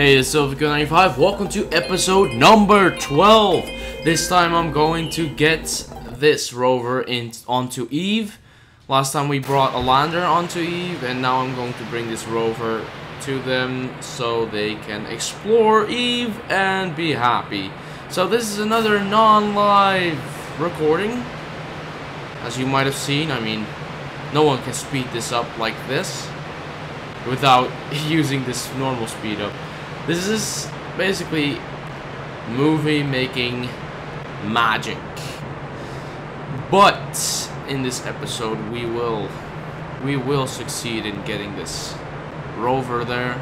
Hey, it's Silvergo95. Welcome to episode number 12. This time I'm going to get this rover onto Eve. Last time we brought a lander onto Eve, and now I'm going to bring this rover to them so they can explore Eve and be happy. So this is another non-live recording. As you might have seen, I mean, no one can speed this up like this without using this normal speed up. This is basically movie making magic. But in this episode we will succeed in getting this rover there.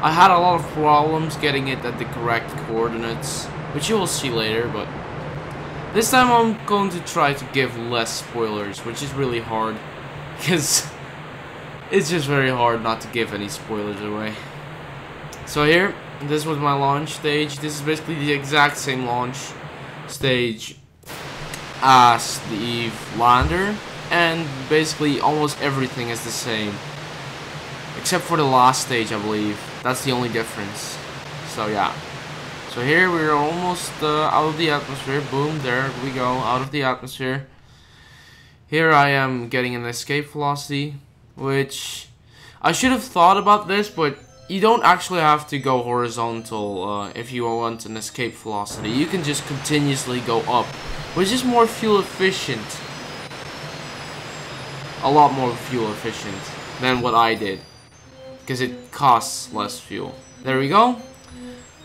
I had a lot of problems getting it at the correct coordinates, which you will see later, but this time I'm going to try to give less spoilers, which is really hard because it's just very hard not to give any spoilers away. So here, this was my launch stage. This is basically the exact same launch stage as the Eve lander, and basically almost everything is the same except for the last stage, I believe. That's the only difference. So yeah, so here we're almost out of the atmosphere. Boom, there we go, out of the atmosphere. Here I am getting an escape velocity, which I should have thought about this, but you don't actually have to go horizontal if you want an escape velocity. You can just continuously go up, which is more fuel efficient. A lot more fuel efficient than what I did, because it costs less fuel. There we go.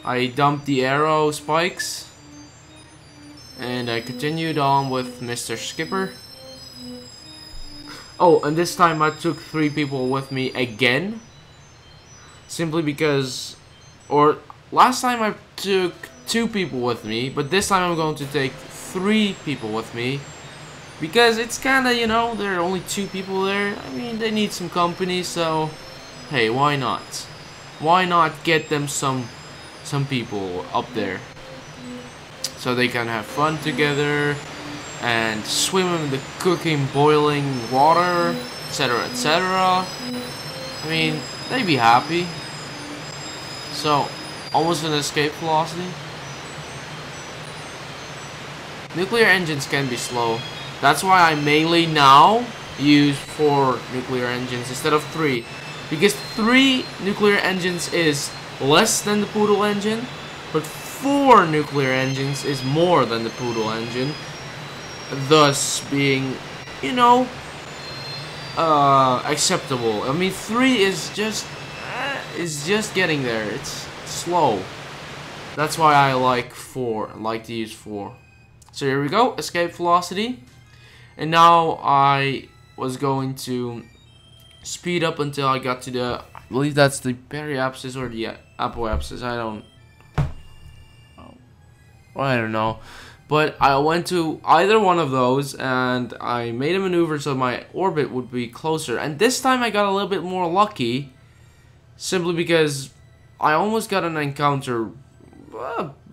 I dumped the arrow spikes, and I continued on with Mr. Skipper. Oh, and this time I took 3 people with me again. Simply because, or last time I took 2 people with me, but this time I'm going to take 3 people with me. Because it's kinda, you know, there are only 2 people there. I mean, they need some company, so hey, why not? Why not get them some people up there, so they can have fun together and swim in the cooking, boiling water, etc., etc. I mean, they'd be happy. So, almost an escape velocity. Nuclear engines can be slow. That's why I mainly now use 4 nuclear engines instead of 3. Because 3 nuclear engines is less than the Poodle engine, but 4 nuclear engines is more than the Poodle engine. Thus being, you know, acceptable. I mean, 3 is just getting there. It's slow. That's why I like 4. I like to use 4. So here we go, escape velocity. And now I was going to speed up until I got to the, I believe that's the periapsis or the apoapsis. I don't know. But I went to either one of those, and I made a maneuver so my orbit would be closer. And this time I got a little bit more lucky, simply because I almost got an encounter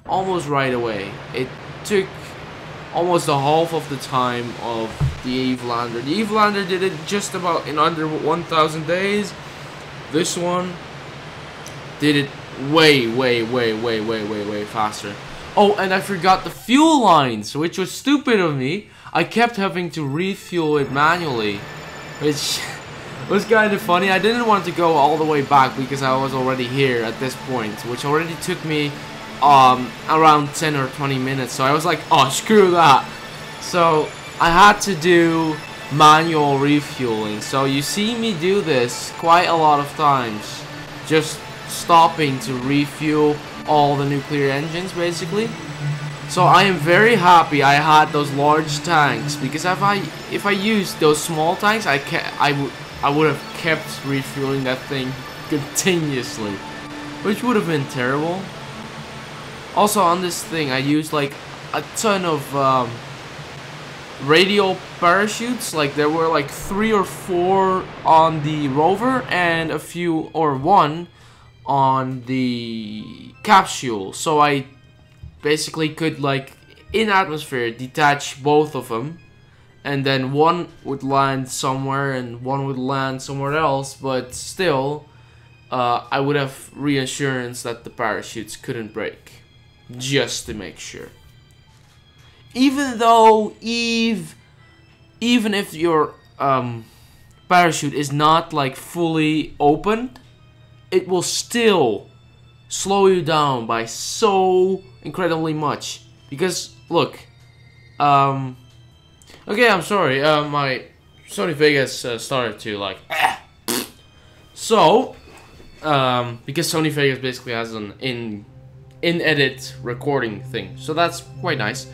almost right away. It took almost the half of the time of the Eve lander. The Eve lander did it just about in under 1,000 days. This one did it way faster. Oh, and I forgot the fuel lines, which was stupid of me. I kept having to refuel it manually, which was kind of funny. I didn't want to go all the way back because I was already here at this point, which already took me around 10 or 20 minutes. So I was like, oh, screw that. So I had to do manual refueling. So you see me do this quite a lot of times, just stopping to refuel all the nuclear engines basically. So I am very happy I had those large tanks, because if I used those small tanks, I would have kept refueling that thing continuously, which would have been terrible. Also on this thing I used like a ton of radial parachutes. Like there were like 3 or 4 on the rover and a few or 1 on the capsule, so I basically could, like, in atmosphere detach both of them, and then one would land somewhere and one would land somewhere else, but still I would have reassurance that the parachutes couldn't break, just to make sure. Even though even if your parachute is not like fully opened, it will still slow you down by so incredibly much. Because look, okay, I'm sorry, my Sony Vegas started to like so because Sony Vegas basically has an in-edit recording thing, so that's quite nice.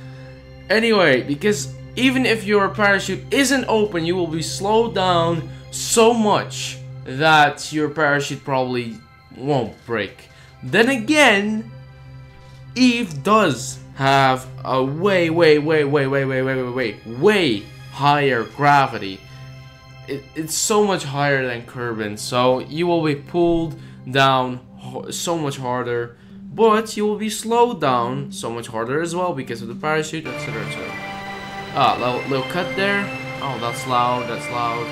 Anyway, because even if your parachute isn't open, you will be slowed down so much that your parachute probably won't break. Then again, Eve does have a way higher gravity. It's so much higher than Kerbal, so you will be pulled down so much harder, but you will be slowed down so much harder as well because of the parachute, etc, etc. Ah, little cut there. Oh, that's loud, that's loud.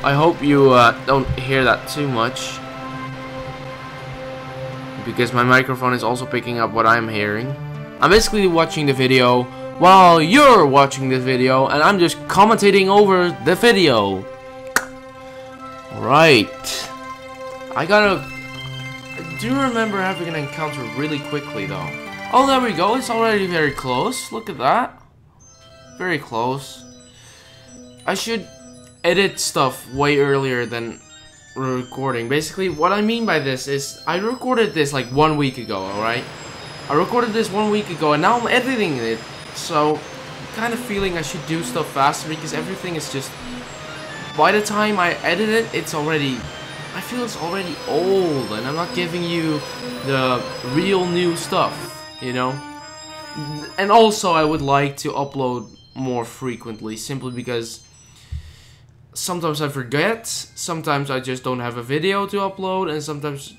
I hope you don't hear that too much, because my microphone is also picking up what I'm hearing. I'm basically watching the video while you're watching this video, and I'm just commentating over the video. Right. I do remember having an encounter really quickly though. Oh, there we go. It's already very close. Look at that. Very close. I should edit stuff way earlier than recording. Basically, what I mean by this is I recorded this like 1 week ago, alright? I recorded this 1 week ago and now I'm editing it. So, I'm kind of feeling I should do stuff faster because everything is just... By the time I edit it, it's already... I feel it's already old and I'm not giving you the real new stuff, you know? And also, I would like to upload more frequently simply because sometimes I forget, sometimes I just don't have a video to upload, and sometimes,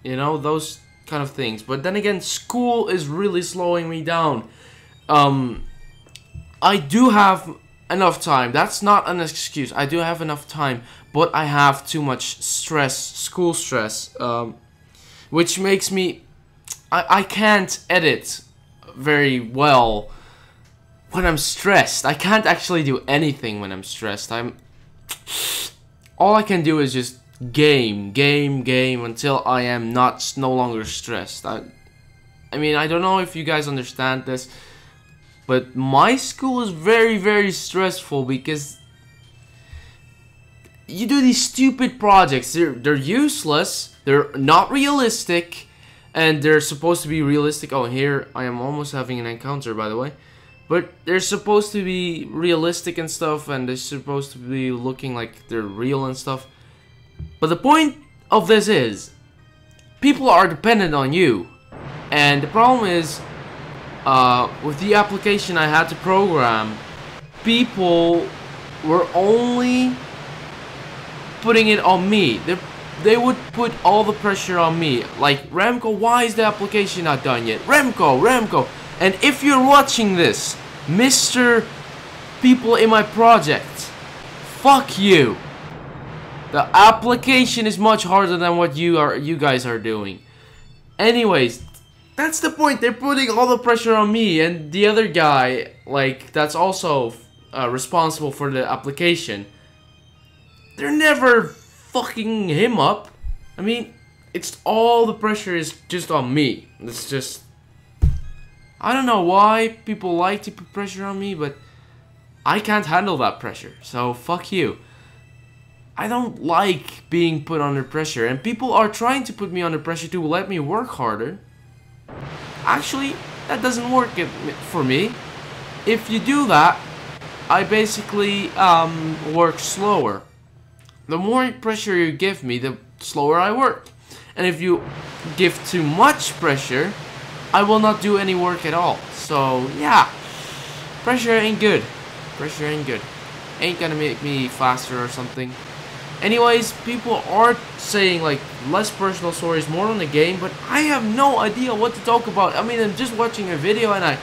you know, those kind of things. But then again, school is really slowing me down. I do have enough time. That's not an excuse. I do have enough time, but I have too much stress, school stress, which makes me... I can't edit very well when I'm stressed. I can't actually do anything when I'm stressed. All I can do is just game until I am no longer stressed. I mean, I don't know if you guys understand this, but my school is very stressful because you do these stupid projects. They're useless, they're not realistic, and they're supposed to be realistic. Oh, here I am almost having an encounter, by the way. But they're supposed to be realistic and stuff, and they're supposed to be looking like they're real and stuff. But the point of this is, people are dependent on you. And the problem is, with the application I had to program, people were only putting it on me. They would put all the pressure on me. Like, Remco, why is the application not done yet? Remco. And if you're watching this, Mr. People in my project, fuck you. The application is much harder than what you guys are doing. Anyways, that's the point. They're putting all the pressure on me, and the other guy, like, that's also responsible for the application. They're never fucking him up. I mean, it's all the pressure is just on me. It's just... I don't know why people like to put pressure on me, but I can't handle that pressure, so fuck you. I don't like being put under pressure, and people are trying to put me under pressure to let me work harder. Actually, that doesn't work for me. If you do that, I basically work slower. The more pressure you give me, the slower I work. And if you give too much pressure, I will not do any work at all. So, yeah. Pressure ain't good. Pressure ain't good. Ain't gonna make me faster or something. Anyways, people are saying, like, less personal stories, more on the game, but I have no idea what to talk about. I mean, I'm just watching a video and I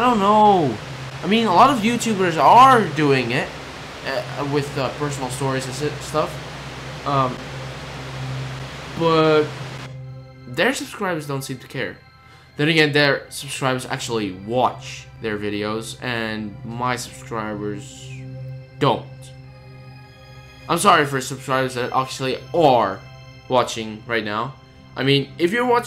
don't know. I mean, a lot of YouTubers are doing it, with personal stories and stuff. But their subscribers don't seem to care. Then again, their subscribers actually watch their videos, and my subscribers don't. I'm sorry for subscribers that actually are watching right now. I mean, if you're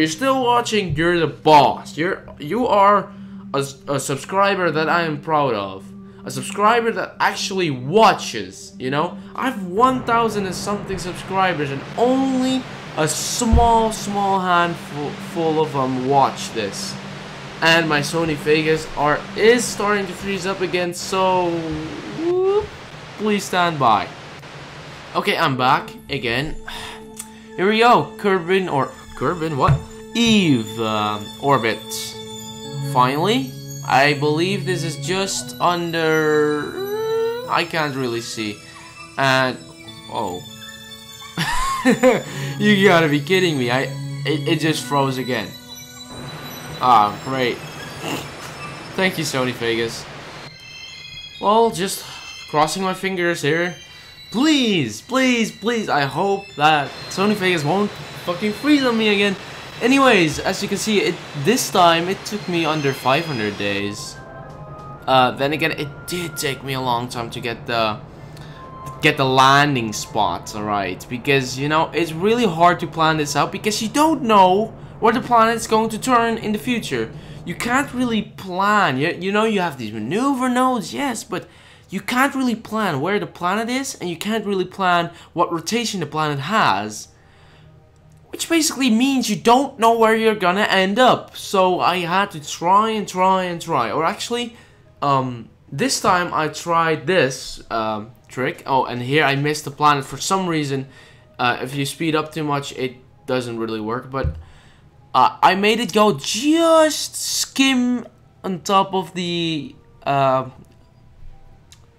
still watching, you're the boss. You are a subscriber that I am proud of. A subscriber that actually watches, you know? I have 1,000 and something subscribers, and only a small handful of them watch this. And my Sony Vegas is starting to freeze up again, so please stand by. Okay, I'm back again. Here we go. Kerbal, what? Eve orbit. Finally, I believe this is just under. I can't really see. And oh, you gotta be kidding me! It just froze again. Ah, great. Thank you, Sony Vegas. Well, just crossing my fingers here. Please, please, please, I hope that Sony Vegas won't fucking freeze on me again. Anyways, as you can see, this time it took me under 500 days. Then again, it did take me a long time to get the landing spots, alright? Because, you know, it's really hard to plan this out because you don't know where the planet's going to turn in the future. You can't really plan. You know, you have these maneuver nodes, yes, but you can't really plan where the planet is, and you can't really plan what rotation the planet has. Which basically means you don't know where you're gonna end up. So I had to try and try and try. Or actually, this time I tried this trick. Oh, and here I missed the planet for some reason. If you speed up too much, it doesn't really work. But I made it go just skim on top of the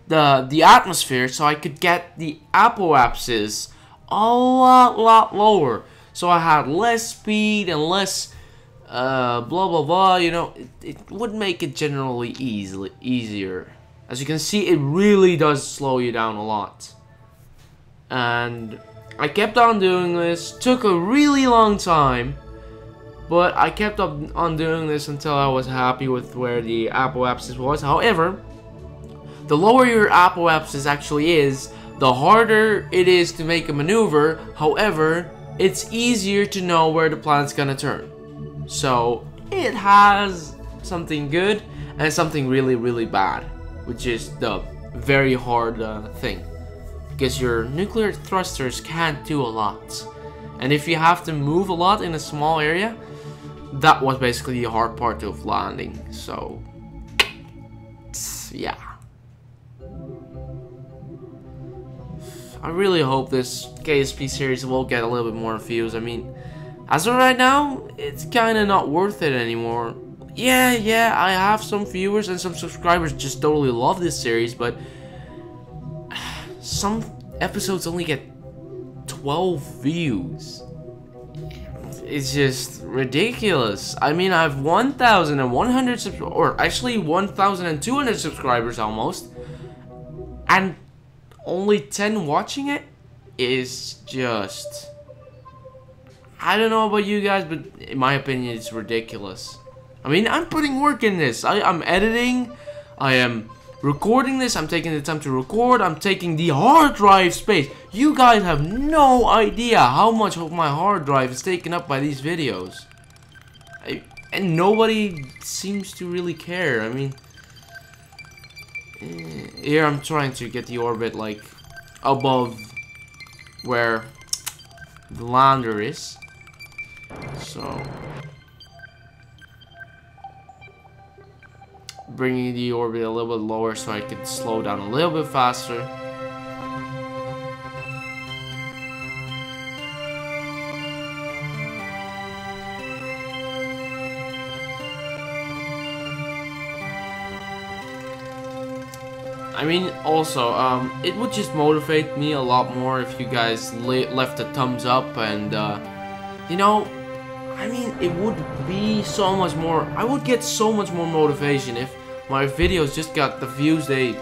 atmosphere, so I could get the apoapsis a lot lower. So I had less speed and less blah blah blah. You know, it would make it generally easier. As you can see, it really does slow you down a lot. And I kept on doing this. Took a really long time, but I kept on doing this until I was happy with where the apoapsis was. However, the lower your apoapsis actually is, the harder it is to make a maneuver. However, it's easier to know where the planet's gonna turn. So it has something good and something really bad, which is the very hard thing, because your nuclear thrusters can't do a lot, and if you have to move a lot in a small area, that was basically the hard part of landing. So yeah, I really hope this KSP series will get a little bit more views. I mean, as of right now, it's kinda not worth it anymore. Yeah, I have some viewers and some subscribers just totally love this series, but some episodes only get 12 views. It's just ridiculous. I mean, I have 1,100 or actually 1,200 subscribers almost, and only 10 watching it is just, I don't know about you guys, but in my opinion, it's ridiculous. I mean, I'm putting work in this. I'm editing, I am recording this, I'm taking the time to record, I'm taking the hard drive space. You guys have no idea how much of my hard drive is taken up by these videos. And nobody seems to really care. I mean, here I'm trying to get the orbit like above where the lander is. So bringing the orbit a little bit lower so I can slow down a little bit faster. I mean, also, it would just motivate me a lot more if you guys left a thumbs up, and you know, I mean, it would be so much more. I would get so much more motivation if my videos just got the views they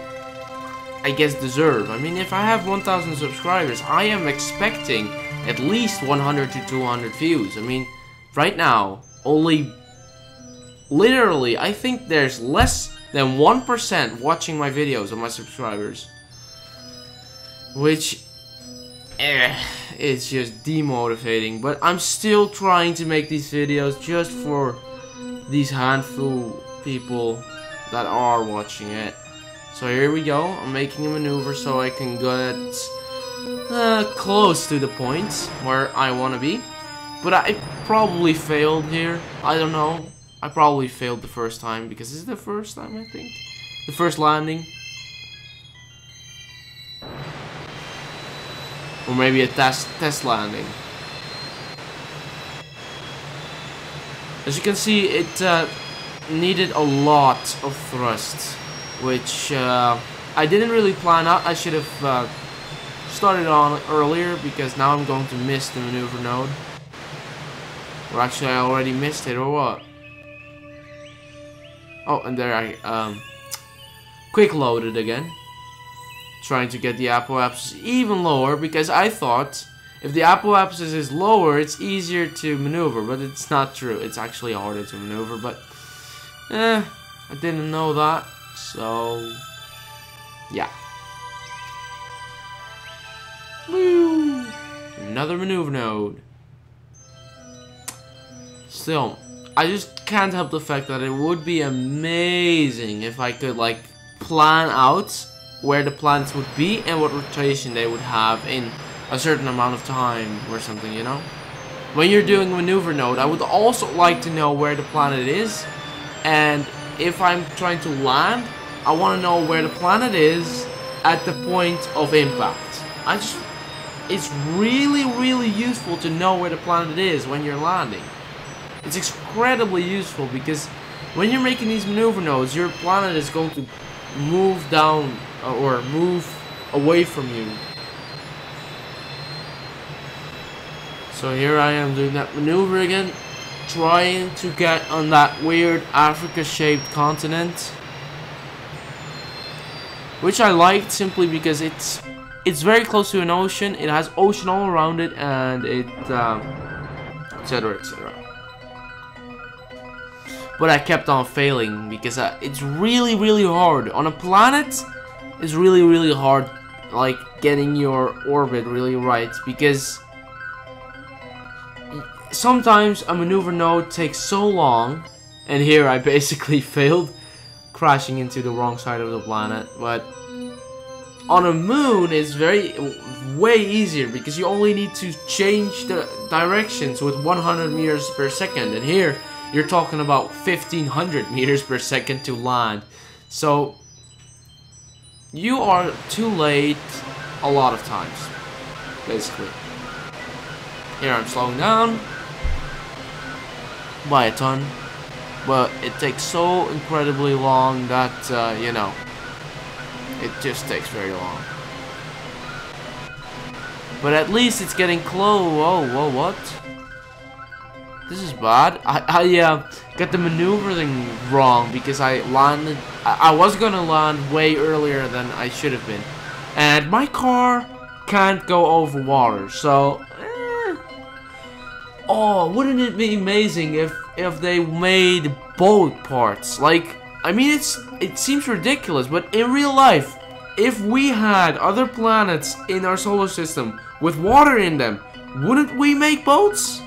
I guess, deserve. I mean, if I have 1,000 subscribers, I am expecting at least 100 to 200 views. I mean, right now, only, literally, I think there's less than 1% watching my videos of my subscribers. Which, it's just demotivating. But I'm still trying to make these videos just for these handful people that are watching it. So here we go. I'm making a maneuver so I can get close to the point where I want to be. But I probably failed here. I don't know. I probably failed the first time because this is the first time, I think. The first landing. Or maybe a test landing. As you can see, it needed a lot of thrust, which I didn't really plan out. I should have started on earlier because now I'm going to miss the maneuver node. Or actually, I already missed it, or what? Oh, and there I quick loaded again. Trying to get the apoapsis even lower because I thought if the apoapsis is lower, it's easier to maneuver, but it's not true. It's actually harder to maneuver, but I didn't know that, so yeah. Woo! Another maneuver node. Still, I just can't help the fact that it would be amazing if I could like plan out where the planets would be and what rotation they would have in a certain amount of time or something, you know? When you're doing a maneuver node, I would also like to know where the planet is, and if I'm trying to land, I want to know where the planet is at the point of impact. It's really useful to know where the planet is when you're landing. It's incredibly useful because when you're making these maneuver nodes, your planet is going to move down or move away from you. So here I am doing that maneuver again, trying to get on that weird Africa-shaped continent, which I liked simply because it's very close to an ocean. It has ocean all around it, and it etc, etc. But I kept on failing because it's really hard on a planet. It's really hard, like getting your orbit really right, because sometimes a maneuver node takes so long, and here I basically failed, crashing into the wrong side of the planet. But on a moon it's way easier because you only need to change the directions with 100 meters per second, and here you're talking about 1500 meters per second to land. So you are too late a lot of times, basically. Here I'm slowing down by a ton, but it takes so incredibly long that, you know, it just takes very long. But at least it's getting close. Whoa, what? This is bad. I got the maneuvering wrong because I landed. I was gonna land way earlier than I should have been, and my car can't go over water. So, oh, wouldn't it be amazing if they made boat parts? Like, I mean, it seems ridiculous, but in real life, if we had other planets in our solar system with water in them, wouldn't we make boats?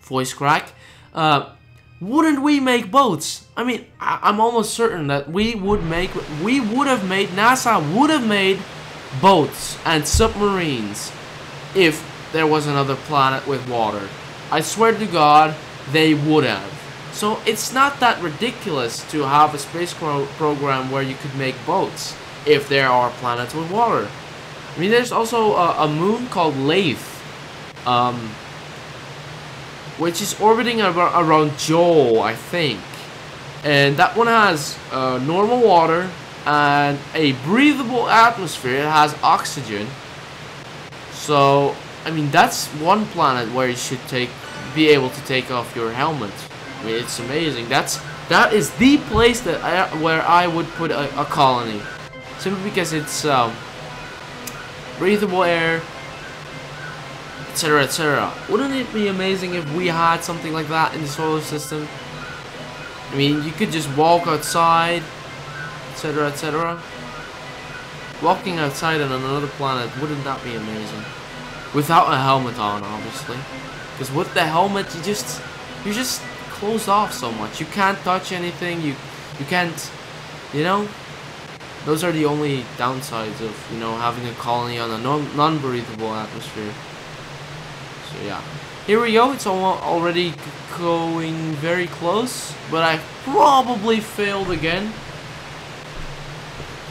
Voice crack. Wouldn't we make boats? I mean, I'm almost certain that NASA would have made boats and submarines if there was another planet with water. I swear to God, they would have. So it's not that ridiculous to have a space program where you could make boats if there are planets with water. I mean, there's also a moon called Leith, which is orbiting around Joel, I think. And that one has normal water and a breathable atmosphere. It has oxygen. So, I mean, that's one planet where you should be able to take off your helmet. I mean, it's amazing. That is the place that where I would put a colony. simply because it's breathable air, etc., etc. Wouldn't it be amazing if we had something like that in the solar system? I mean, you could just walk outside, etc., etc. Walking outside on another planet, wouldn't that be amazing? Without a helmet on, obviously. Because with the helmet, you're just closed off so much. You can't touch anything. You can't, you know. Those are the only downsides of, you know, having a colony on a non-breathable atmosphere. So yeah, here we go. It's already going very close, but I probably failed again.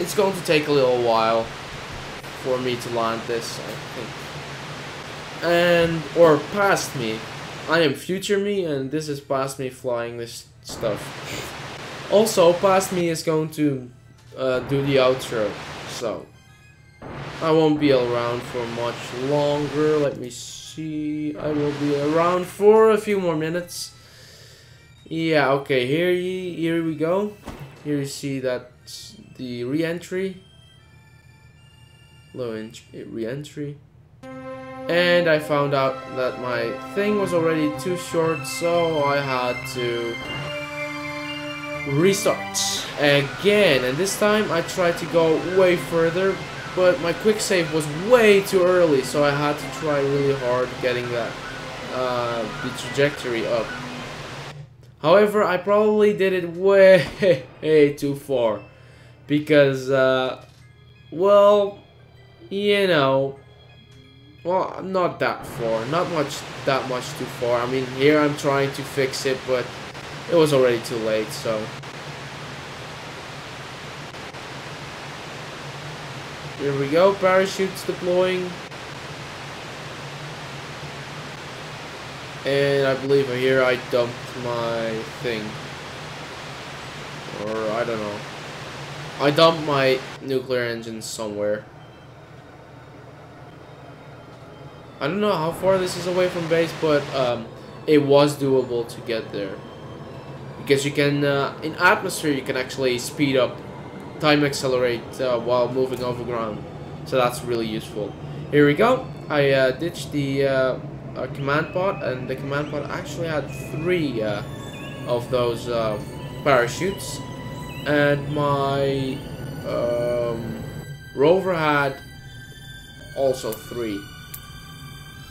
It's going to take a little while for me to land this, I think. Or past me. I am future me, and this is past me flying this stuff. Also, past me is going to do the outro, so I won't be around for much longer. Let me see. I will be around for a few more minutes. Yeah, okay, here we go. Here you see that the re-entry. Low re-entry. And I found out that my thing was already too short, so I had to restart again. And this time I tried to go way further, but my quick save was way too early, so I had to try really hard getting that the trajectory up. However, I probably did it way too far because well, you know, well, not that far, not that much too far. I mean, here I'm trying to fix it, but it was already too late, so. Here we go, parachutes deploying. And I believe here I dumped my thing. Or, I don't know. I dumped my nuclear engine somewhere. I don't know how far this is away from base, but it was doable to get there. Because you can, in atmosphere, you can actually speed up, time accelerate while moving over ground. So that's really useful. Here we go. I ditched the command pod, and the command pod actually had 3 of those parachutes. And my rover had also 3.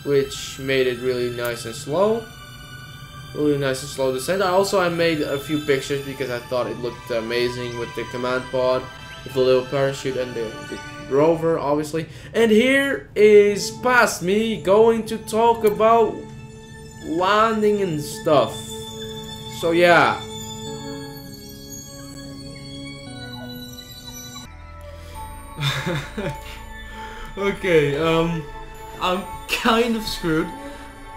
Which made it really nice and slow. Really nice and slow descent. I made a few pictures because I thought it looked amazing with the command pod, with the little parachute and the rover, obviously. And here is past me going to talk about landing and stuff. So yeah. Okay, I'm kind of screwed.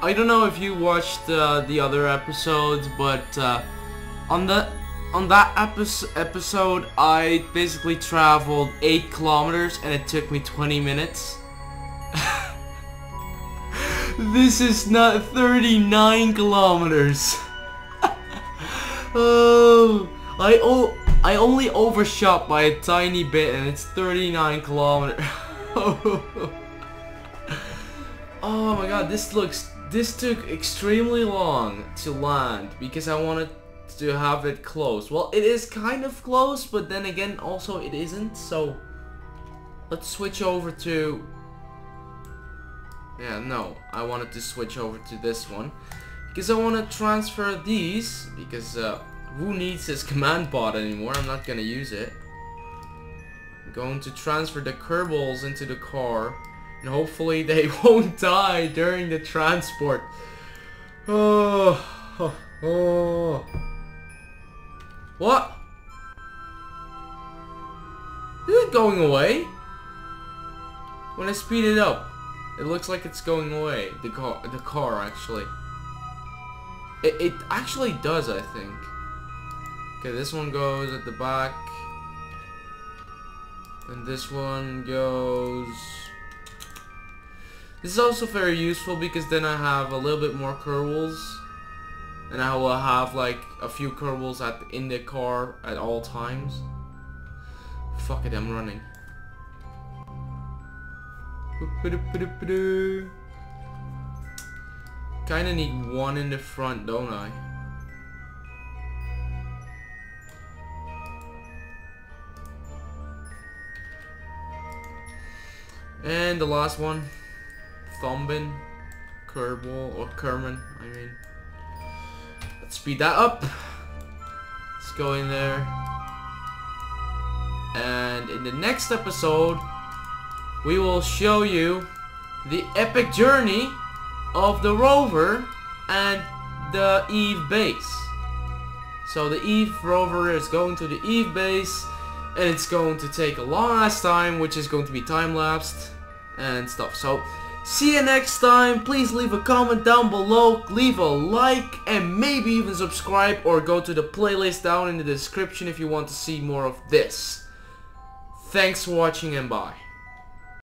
I don't know if you watched the other episodes, but on that episode, I basically traveled 8 kilometers and it took me 20 minutes. This is not 39 kilometers. Oh, I only overshot by a tiny bit, and it's 39 kilometers. Oh my god, this took extremely long to land because I wanted to have it close. Well, it is kind of close, but then again, also it isn't. So let's switch over to. Yeah, no, I wanted to switch over to this one because I want to transfer these because who needs this command pod anymore? I'm not gonna use it. I'm going to transfer the Kerbals into the car. And hopefully they won't die during the transport. Oh. What? Is it going away? When I speed it up, it looks like it's going away. The car actually. It actually does, I think. Okay, this one goes at the back. And this one goes. This is also very useful because then I have a little bit more Kerbals, and I will have like a few Kerbals in the car at all times. Fuck it, I'm running. Kinda need one in the front, don't I? And the last one, Thumbin, Kerbal, or Kerman, I mean. Let's speed that up. Let's go in there. And in the next episode, we will show you the epic journey of the Rover and the Eve base. So the Eve Rover is going to the Eve base, and it's going to take a long ass time, which is going to be time-lapsed and stuff. So see you next time. Please leave a comment down below, leave a like, and maybe even subscribe, or go to the playlist down in the description if you want to see more of this. Thanks for watching, and bye.